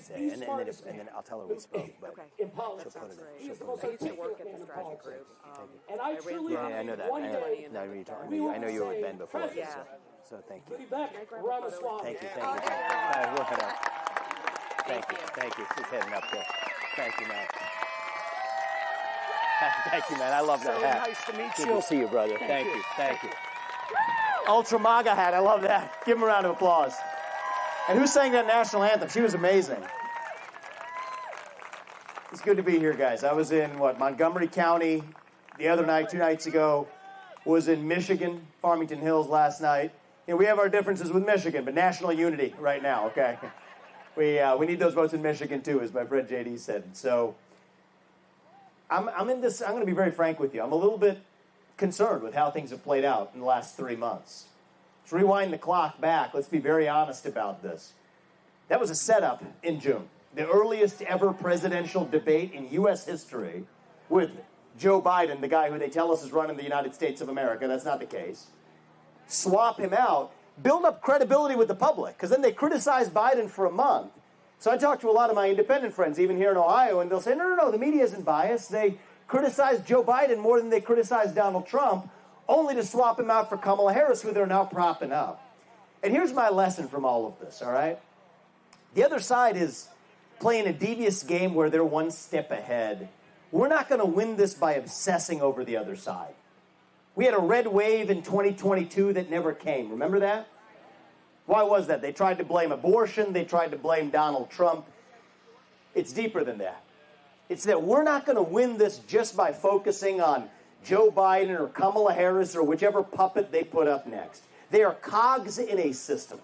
say, and then I'll tell her we spoke. But in politics. she'll put it in. He's the most articulate man in politics. And I truly I know that. one day, I know you were with Ben before. So thank you. Vivek Ramaswamy. Thank you. Thank you. She's heading up there. Thank you, man. Thank you, man. I love that hat. Nice to meet Good you. to see you, brother. Thank you. Ultra MAGA hat. I love that. Give him a round of applause. And who sang that national anthem? She was amazing. It's good to be here, guys. I was in, Montgomery County the other night, 2 nights ago. Was in Michigan, Farmington Hills last night. You know, we have our differences with Michigan, but national unity right now, okay? We need those votes in Michigan, too, as my friend JD said. So I'm in this. I'm going to be very frank with you. I'm a little bit concerned with how things have played out in the last 3 months. Let's rewind the clock back. Let's be very honest about this. That was a setup in June. The earliest ever presidential debate in U.S. history with Joe Biden, the guy who they tell us is running the United States of America. That's not the case. Swap him out, build up credibility with the public, because then they criticize Biden for a month. So I talk to a lot of my independent friends, even here in Ohio, and they'll say, no, the media isn't biased. They criticize Joe Biden more than they criticize Donald Trump, only to swap him out for Kamala Harris, who they're now propping up. And here's my lesson from all of this, all right? The other side is playing a devious game where they're one step ahead. We're not going to win this by obsessing over the other side. We had a red wave in 2022 that never came. Remember that? Why was that? They tried to blame abortion. They tried to blame Donald Trump. It's deeper than that. It's that we're not going to win this just by focusing on Joe Biden or Kamala Harris or whichever puppet they put up next. They are cogs in a system.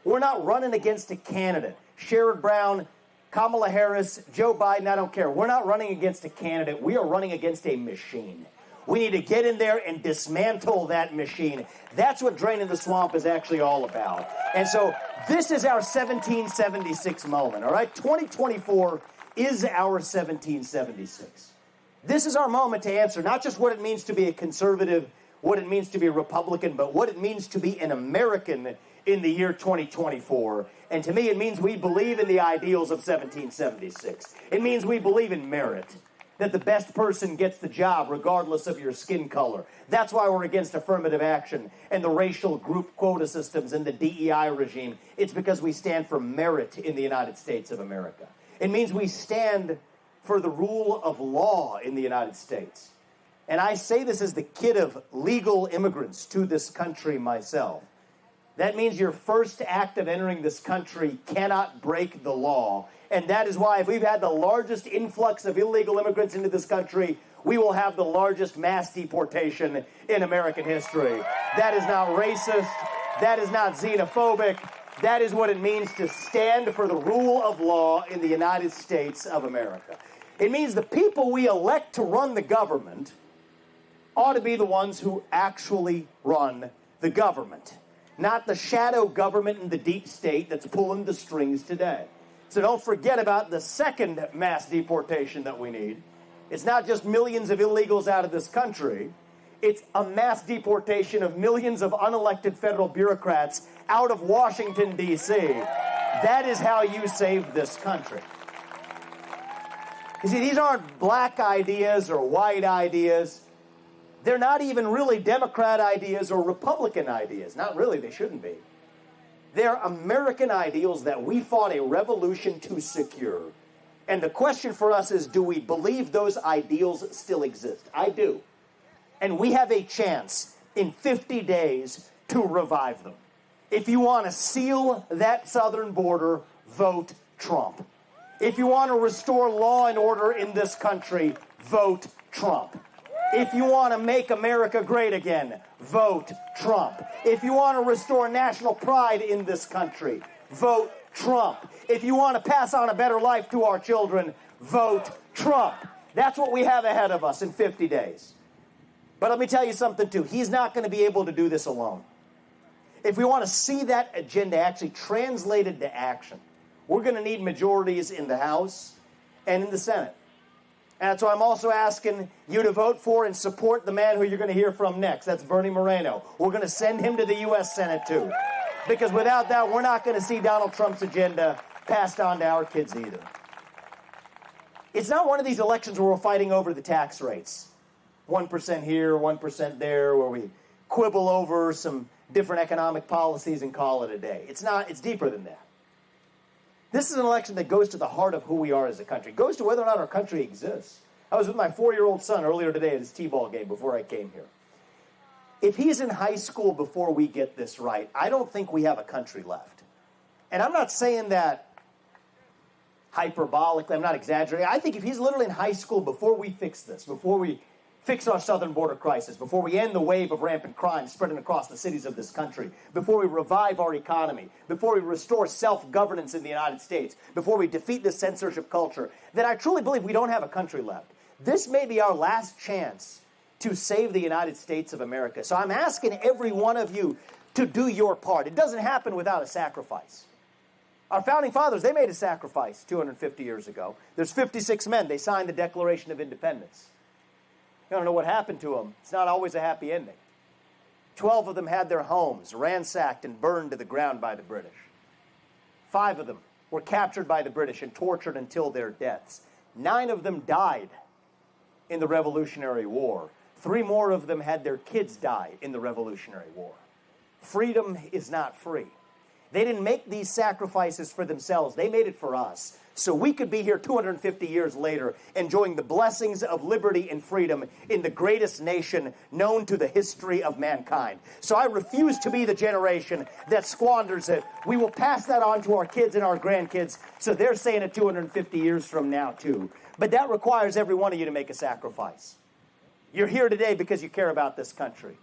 We're not running against a candidate. Sherrod Brown, Kamala Harris, Joe Biden, I don't care. We're not running against a candidate. We are running against a machine. We need to get in there and dismantle that machine. That's what Draining the Swamp is actually all about. And so this is our 1776 moment, all right? 2024 is our 1776. This is our moment to answer not just what it means to be a conservative, what it means to be a Republican, but what it means to be an American in the year 2024. And to me, it means we believe in the ideals of 1776. It means we believe in merit, that the best person gets the job regardless of your skin color. That's why we're against affirmative action and the racial group quota systems and the DEI regime. It's because we stand for merit in the United States of America. It means we stand for the rule of law in the United States. And I say this as the kid of legal immigrants to this country myself. That means your first act of entering this country cannot break the law. And that is why if we've had the largest influx of illegal immigrants into this country, we will have the largest mass deportation in American history. That is not racist. That is not xenophobic. That is what it means to stand for the rule of law in the United States of America. It means the people we elect to run the government ought to be the ones who actually run the government, not the shadow government in the deep state that's pulling the strings today. So don't forget about the second mass deportation that we need. It's not just millions of illegals out of this country. It's a mass deportation of millions of unelected federal bureaucrats out of Washington, D.C. That is how you save this country. You see, these aren't black ideas or white ideas. They're not even really Democrat ideas or Republican ideas. Not really, they shouldn't be. They're American ideals that we fought a revolution to secure. And the question for us is, do we believe those ideals still exist? I do. And we have a chance in 50 days to revive them. If you want to seal that southern border, vote Trump. If you want to restore law and order in this country, vote Trump. If you want to make America great again, vote Trump. If you want to restore national pride in this country, vote Trump. If you want to pass on a better life to our children, vote Trump. That's what we have ahead of us in 50 days. But let me tell you something, too. He's not going to be able to do this alone. If we want to see that agenda actually translated to action, we're going to need majorities in the House and in the Senate. And that's why I'm also asking you to vote for and support the man who you're going to hear from next. That's Bernie Moreno. We're going to send him to the U.S. Senate, too. Because without that, we're not going to see Donald Trump's agenda passed on to our kids either. It's not one of these elections where we're fighting over the tax rates. 1% here, 1% there, where we quibble over some different economic policies and call it a day. It's not, it's deeper than that. This is an election that goes to the heart of who we are as a country. It goes to whether or not our country exists. I was with my 4-year-old son earlier today at his T-ball game before I came here. If he's in high school before we get this right, I don't think we have a country left. And I'm not saying that hyperbolically, I'm not exaggerating. I think if he's literally in high school before we fix this, before we fix our southern border crisis, before we end the wave of rampant crime spreading across the cities of this country, before we revive our economy, before we restore self-governance in the United States, before we defeat this censorship culture, then I truly believe we don't have a country left. This may be our last chance to save the United States of America. So I'm asking every one of you to do your part. It doesn't happen without a sacrifice. Our founding fathers, they made a sacrifice 250 years ago. There's 56 men. They signed the Declaration of Independence. You don't know what happened to them. It's not always a happy ending. 12 of them had their homes ransacked and burned to the ground by the British. 5 of them were captured by the British and tortured until their deaths. 9 of them died in the Revolutionary War. 3 more of them had their kids die in the Revolutionary War. Freedom is not free. They didn't make these sacrifices for themselves. They made it for us. So we could be here 250 years later enjoying the blessings of liberty and freedom in the greatest nation known to the history of mankind. So I refuse to be the generation that squanders it. We will pass that on to our kids and our grandkids, so they're saying it 250 years from now too. But that requires every one of you to make a sacrifice. You're here today because you care about this country.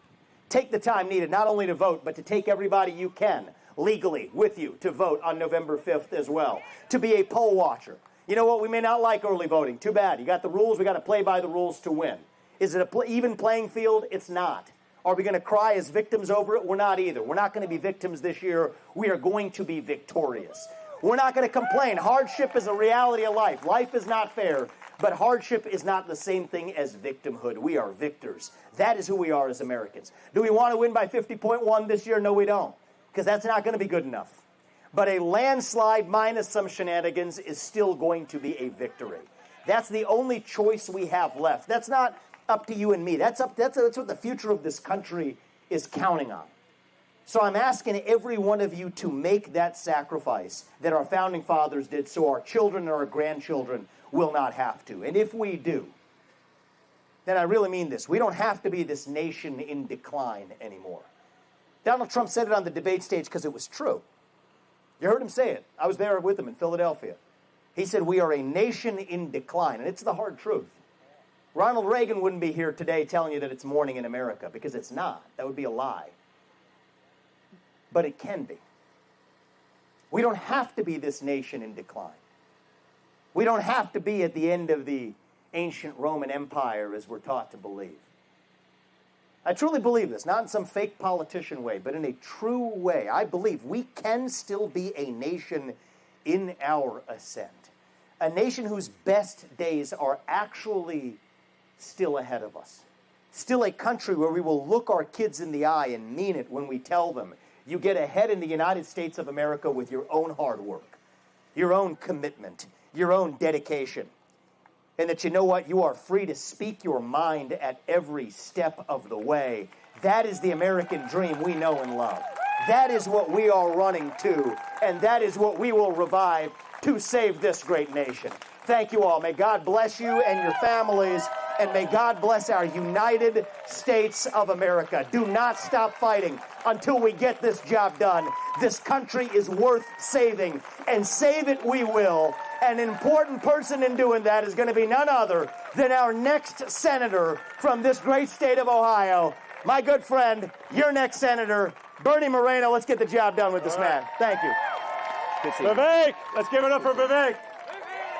Take the time needed not only to vote, but to take everybody you can legally with you to vote on November 5th as well, to be a poll watcher. You know what? We may not like early voting. Too bad. You got the rules. We got to play by the rules to win. Is it an even playing field? It's not. Are we going to cry as victims over it? We're not either. We're not going to be victims this year. We are going to be victorious. We're not going to complain. Hardship is a reality of life. Life is not fair, but hardship is not the same thing as victimhood. We are victors. That is who we are as Americans. Do we want to win by 50.1 this year? No, we don't, because that's not going to be good enough. But a landslide minus some shenanigans is still going to be a victory. That's the only choice we have left. That's not up to you and me. That's what the future of this country is counting on. So I'm asking every one of you to make that sacrifice that our founding fathers did so our children and our grandchildren will not have to. And if we do, then I really mean this. We don't have to be this nation in decline anymore. Donald Trump said it on the debate stage because it was true. You heard him say it. I was there with him in Philadelphia. He said, we are a nation in decline, and it's the hard truth. Ronald Reagan wouldn't be here today telling you that it's morning in America, because it's not. That would be a lie. But it can be. We don't have to be this nation in decline. We don't have to be at the end of the ancient Roman Empire as we're taught to believe. I truly believe this, not in some fake politician way, but in a true way. I believe we can still be a nation in our ascent. A nation whose best days are actually still ahead of us. Still a country where we will look our kids in the eye and mean it when we tell them, you get ahead in the United States of America with your own hard work, your own commitment, your own dedication. And that you know what? You are free to speak your mind at every step of the way. That is the American dream we know and love. That is what we are running to, and that is what we will revive to save this great nation. Thank you all. May God bless you and your families, and may God bless our United States of America. Do not stop fighting until we get this job done. This country is worth saving, and save it we will. An important person in doing that is going to be none other than our next senator from this great state of Ohio, my good friend, your next senator, Bernie Moreno. Let's get the job done with this man. Thank you. Good seeing you. Vivek, let's give it up for Vivek.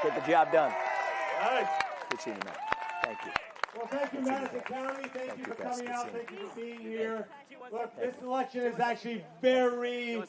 Get the job done. Nice. Good seeing you, man. Thank you. Well, thank you, Madison County. Thank you for coming out. Thank you for being here. Look, this election is actually very